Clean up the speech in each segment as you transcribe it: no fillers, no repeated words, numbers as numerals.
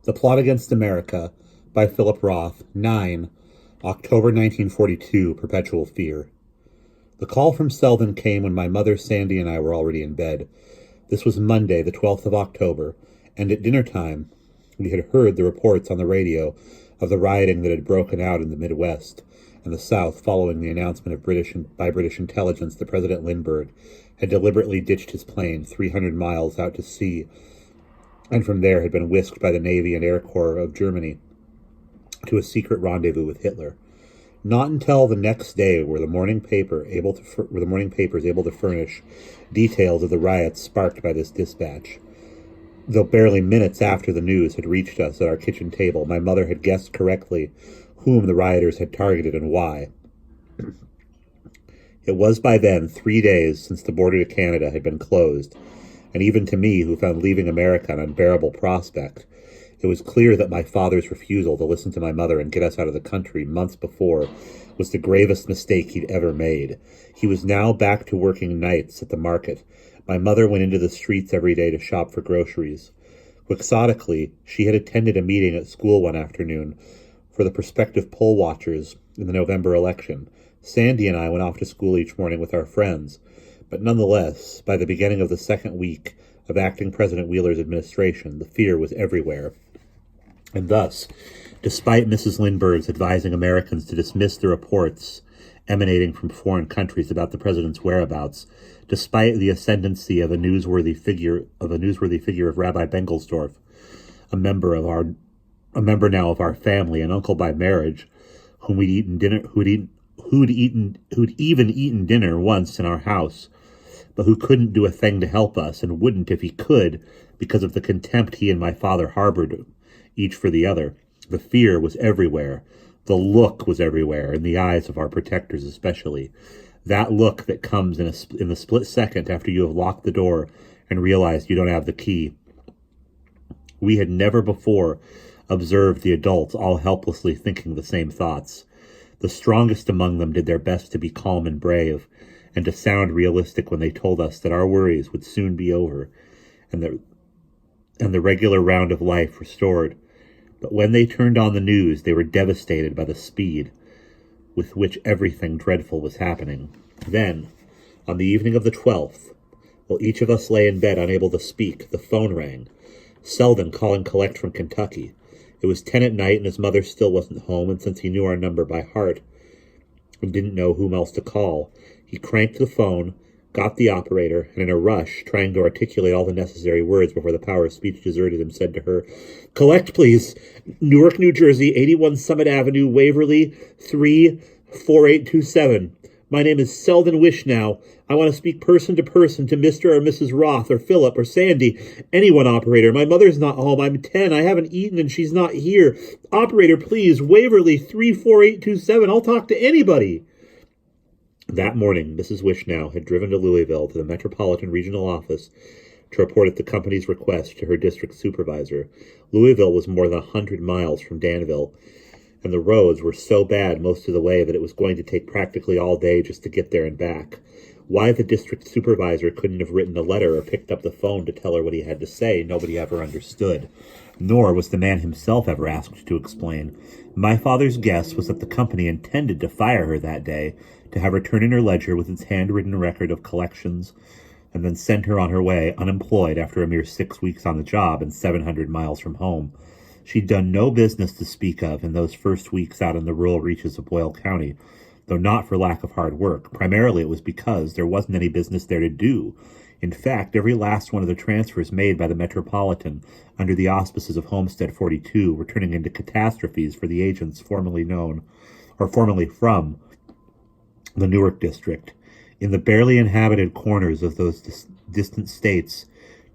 The Plot Against America by Philip Roth, 9, October 1942, Perpetual Fear. The call from Selden came when my mother, Sandy, and I were already in bed. This was Monday, the 12th of October, and at dinner time we had heard the reports on the radio of the rioting that had broken out in the Midwest and the South following the announcement by British intelligence that President Lindbergh had deliberately ditched his plane 300 miles out to sea and from there had been whisked by the Navy and Air Corps of Germany to a secret rendezvous with Hitler. Not until the next day were the morning papers able to furnish details of the riots sparked by this dispatch. Though barely minutes after the news had reached us at our kitchen table, my mother had guessed correctly whom the rioters had targeted and why. It was by then 3 days since the border to Canada had been closed, and even to me, who found leaving America an unbearable prospect, it was clear that my father's refusal to listen to my mother and get us out of the country months before was the gravest mistake he'd ever made. He was now back to working nights at the market. My mother went into the streets every day to shop for groceries. Quixotically, she had attended a meeting at school one afternoon for the prospective poll watchers in the November election. Sandy and I went off to school each morning with our friends. But nonetheless, by the beginning of the second week of acting President Wheeler's administration, the fear was everywhere. And thus, despite Mrs. Lindbergh's advising Americans to dismiss the reports emanating from foreign countries about the president's whereabouts, despite the ascendancy of a newsworthy figure of Rabbi Bengelsdorf, a member now of our family, an uncle by marriage, who'd even eaten dinner once in our house, but who couldn't do a thing to help us and wouldn't if he could because of the contempt he and my father harbored, each for the other. The fear was everywhere. The look was everywhere, in the eyes of our protectors especially. That look that comes in the split second after you have locked the door and realized you don't have the key. We had never before observed the adults all helplessly thinking the same thoughts. The strongest among them did their best to be calm and brave, and to sound realistic when they told us that our worries would soon be over, and the regular round of life restored. But when they turned on the news, they were devastated by the speed with which everything dreadful was happening. Then, on the evening of the 12th, while each of us lay in bed unable to speak, the phone rang. Selden calling collect from Kentucky. It was 10 at night, and his mother still wasn't home, and since he knew our number by heart and didn't know whom else to call, he cranked the phone, got the operator, and in a rush, trying to articulate all the necessary words before the power of speech deserted him, said to her, "Collect, please. Newark, New Jersey, 81 Summit Avenue, Waverly, 34827. My name is Selden Wishnow. I want to speak person to person to Mr. or Mrs. Roth or Philip or Sandy. Anyone, operator. My mother's not home. I'm 10. I haven't eaten and she's not here. Operator, please. Waverly, 34827. I'll talk to anybody." That morning, Mrs. Wishnow had driven to Louisville to the Metropolitan Regional Office to report at the company's request to her district supervisor. Louisville was more than 100 miles from Danville, and the roads were so bad most of the way that it was going to take practically all day just to get there and back. Why the district supervisor couldn't have written a letter or picked up the phone to tell her what he had to say, nobody ever understood. Nor was the man himself ever asked to explain. My father's guess was that the company intended to fire her that day, to have her turn in her ledger with its handwritten record of collections, and then send her on her way unemployed after a mere 6 weeks on the job and 700 miles from home. She'd done no business to speak of in those first weeks out in the rural reaches of Boyle County, though not for lack of hard work. Primarily it was because there wasn't any business there to do. In fact, every last one of the transfers made by the Metropolitan under the auspices of Homestead 42 were turning into catastrophes for the agents formerly from the Newark district. In the barely inhabited corners of those distant states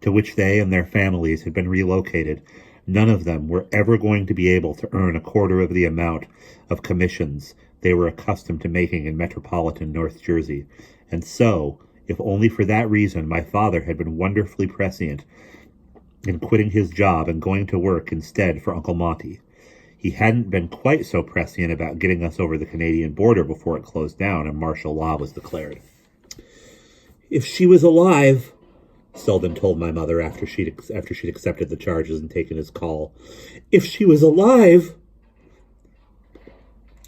to which they and their families had been relocated, none of them were ever going to be able to earn a quarter of the amount of commissions they were accustomed to making in metropolitan North Jersey. And so, if only for that reason, my father had been wonderfully prescient in quitting his job and going to work instead for Uncle Monty. He hadn't been quite so prescient about getting us over the Canadian border before it closed down and martial law was declared. "If she was alive, Selden told my mother after she'd accepted the charges and taken his call. If she was alive...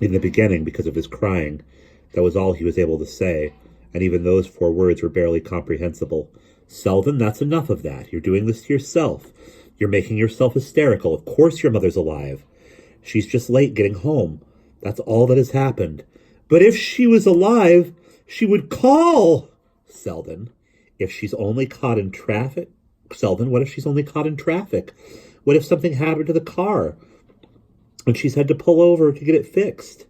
In the beginning, because of his crying, that was all he was able to say, and even those 4 words were barely comprehensible. Selden, that's enough of that. You're doing this to yourself. You're making yourself hysterical. Of course your mother's alive. She's just late getting home. That's all that has happened. But if she was alive, she would call. Selden, if she's only caught in traffic... Selden, what if she's only caught in traffic? What if something happened to the car and she's had to pull over to get it fixed?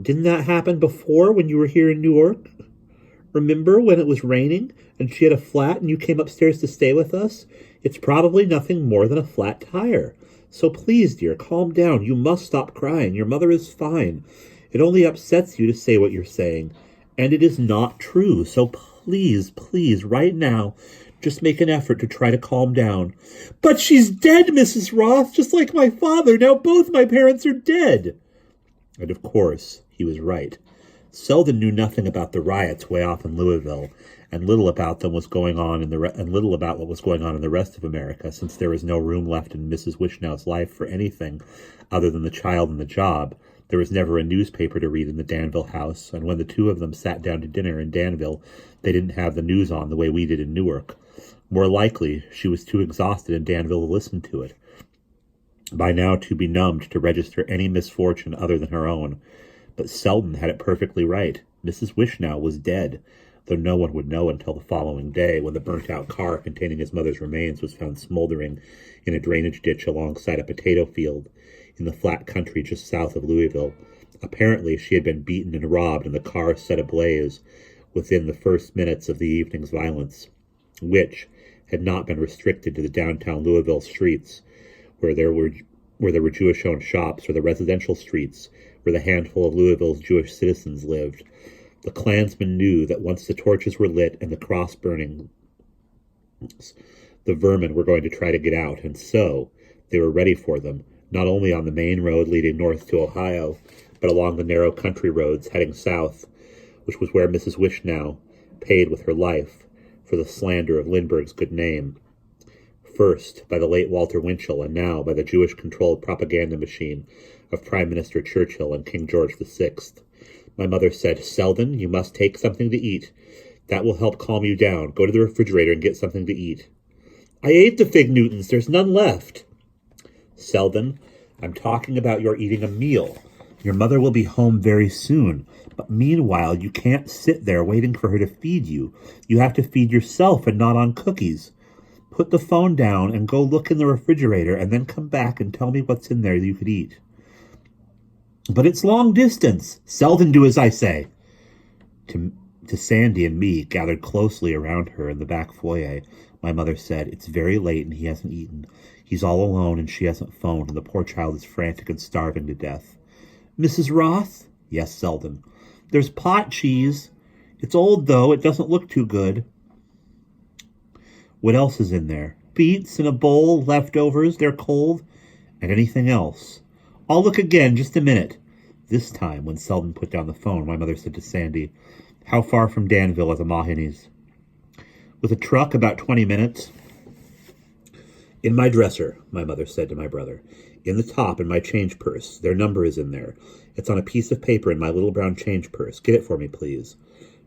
Didn't that happen before when you were here in Newark? Remember when it was raining and she had a flat and you came upstairs to stay with us? It's probably nothing more than a flat tire. So please, dear, calm down. You must stop crying. Your mother is fine. It only upsets you to say what you're saying. And it is not true. So please, please, right now, just make an effort to try to calm down. But she's dead, Mrs. Roth, just like my father. Now both my parents are dead. And of course, he was right. Selden knew nothing about the riots way off in Louisville, and little about them was going on and little about what was going on in the rest of America, since there was no room left in Mrs. Wishnow's life for anything other than the child and the job. There was never a newspaper to read in the Danville house, and when the 2 of them sat down to dinner in Danville, they didn't have the news on the way we did in Newark. More likely, she was too exhausted in Danville to listen to it. By now too benumbed to register any misfortune other than her own. But Selden had it perfectly right. Mrs. Wishnow was dead, though no one would know until the following day, when the burnt-out car containing his mother's remains was found smoldering in a drainage ditch alongside a potato field in the flat country just south of Louisville. Apparently she had been beaten and robbed, and the car set ablaze within the first minutes of the evening's violence, which had not been restricted to the downtown Louisville streets, where there were Jewish-owned shops, or the residential streets where the handful of Louisville's Jewish citizens lived. The Klansmen knew that once the torches were lit and the cross burning, the vermin were going to try to get out, and so they were ready for them, not only on the main road leading north to Ohio, but along the narrow country roads heading south, which was where Mrs. Wishnow paid with her life for the slander of Lindbergh's good name. First by the late Walter Winchell, and now by the Jewish-controlled propaganda machine of Prime Minister Churchill and King George VI. My mother said, Selden, you must take something to eat. That will help calm you down. Go to the refrigerator and get something to eat. I ate the Fig Newtons. There's none left. Selden, I'm talking about your eating a meal. Your mother will be home very soon, but meanwhile you can't sit there waiting for her to feed you. You have to feed yourself and not on cookies. Put the phone down and go look in the refrigerator and then come back and tell me what's in there that you could eat. But it's long distance. Selden, do as I say. To Sandy and me, gathered closely around her in the back foyer, my mother said, it's very late and he hasn't eaten. He's all alone and she hasn't phoned, and the poor child is frantic and starving to death. Mrs. Roth? Yes, Selden. There's pot cheese. It's old, though. It doesn't look too good. What else is in there? Beets in a bowl, leftovers, they're cold, and anything else. I'll look again, just a minute. This time, when Selden put down the phone, my mother said to Sandy, how far from Danville are the Mahinis? With a truck, about 20 minutes. In my dresser, my mother said to my brother. In the top, in my change purse. Their number is in there. It's on a piece of paper in my little brown change purse. Get it for me, please.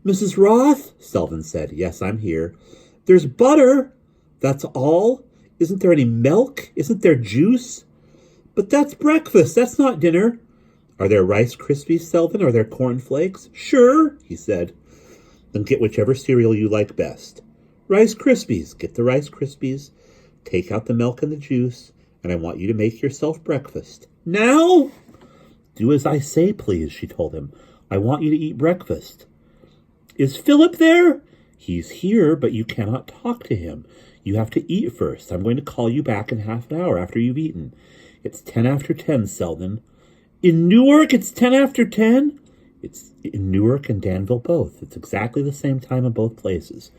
Mrs. Roth? Selden said. Yes, I'm here. There's butter. That's all? Isn't there any milk? Isn't there juice? But that's breakfast. That's not dinner. Are there Rice Krispies, Selden? Are there cornflakes? Sure, he said. Then get whichever cereal you like best. Rice Krispies. Get the Rice Krispies. Take out the milk and the juice, and I want you to make yourself breakfast. Now? Do as I say, please, she told him. I want you to eat breakfast. Is Philip there? He's here, but you cannot talk to him. You have to eat first. I'm going to call you back in half an hour after you've eaten. It's 10 after 10, Selden. In Newark, it's 10 after 10? It's in Newark and Danville both. It's exactly the same time in both places.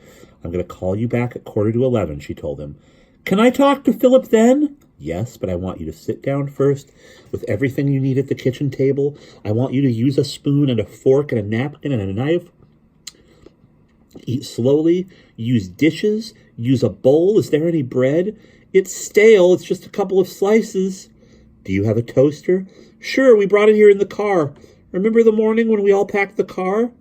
I'm going to call you back at 10:45, she told him. Can I talk to Philip then? Yes, but I want you to sit down first with everything you need at the kitchen table. I want you to use a spoon and a fork and a napkin and a knife. Eat slowly. Use dishes. Use a bowl. Is there any bread? It's stale. It's just a couple of slices. Do you have a toaster? Sure, we brought it here in the car. Remember the morning when we all packed the car?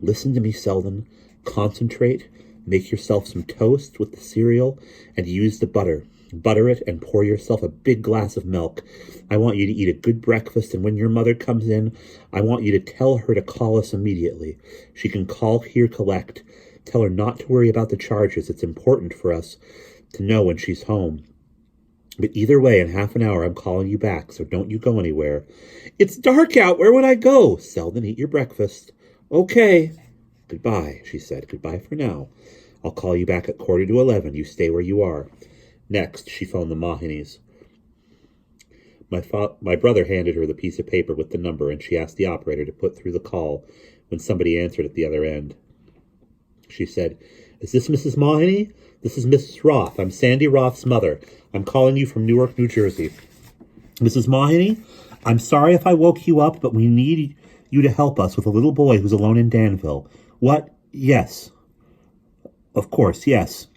Listen to me, Selden. Concentrate. Make yourself some toast with the cereal and use the butter. Butter it and pour yourself a big glass of milk. I want you to eat a good breakfast, and when your mother comes in, I want you to tell her to call us immediately. She can call here collect. Tell her not to worry about the charges. It's important for us to know when she's home. But either way, in half an hour, I'm calling you back, so don't you go anywhere. It's dark out. Where would I go? Selden, eat your breakfast. Okay. Goodbye, she said. Goodbye for now. I'll call you back at 11:15. You stay where you are. Next, she phoned the Mahinis. My brother handed her the piece of paper with the number, and she asked the operator to put through the call when somebody answered at the other end. She said, Is this Mrs. Mahoney? This is Mrs. Roth. I'm Sandy Roth's mother. I'm calling you from Newark, New Jersey. Mrs. Mahoney, I'm sorry if I woke you up, but we need you to help us with a little boy who's alone in Danville. What? Yes. Of course, yes.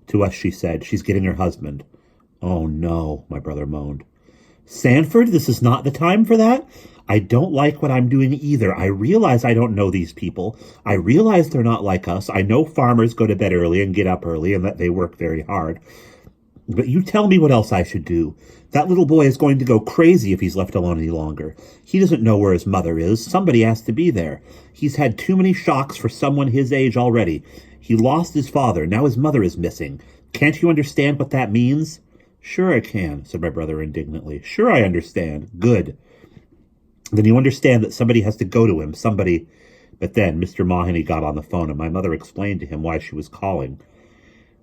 To us, she said, she's getting her husband. Oh, no, my brother moaned. Sanford, this is not the time for that? I don't like what I'm doing either. I realize I don't know these people. I realize they're not like us. I know farmers go to bed early and get up early and that they work very hard. But you tell me what else I should do. That little boy is going to go crazy if he's left alone any longer. He doesn't know where his mother is. Somebody has to be there. He's had too many shocks for someone his age already. He lost his father. Now his mother is missing. Can't you understand what that means? Sure I can, said my brother indignantly. Sure I understand. Good. Then you understand that somebody has to go to him. Somebody. But then Mr. Mahoney got on the phone, and my mother explained to him why she was calling.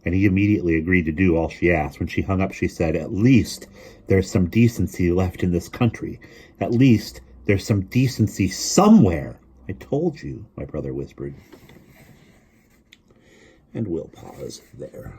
And he immediately agreed to do all she asked. When she hung up, she said, At least there's some decency left in this country. At least there's some decency somewhere. I told you, my brother whispered. And we'll pause there.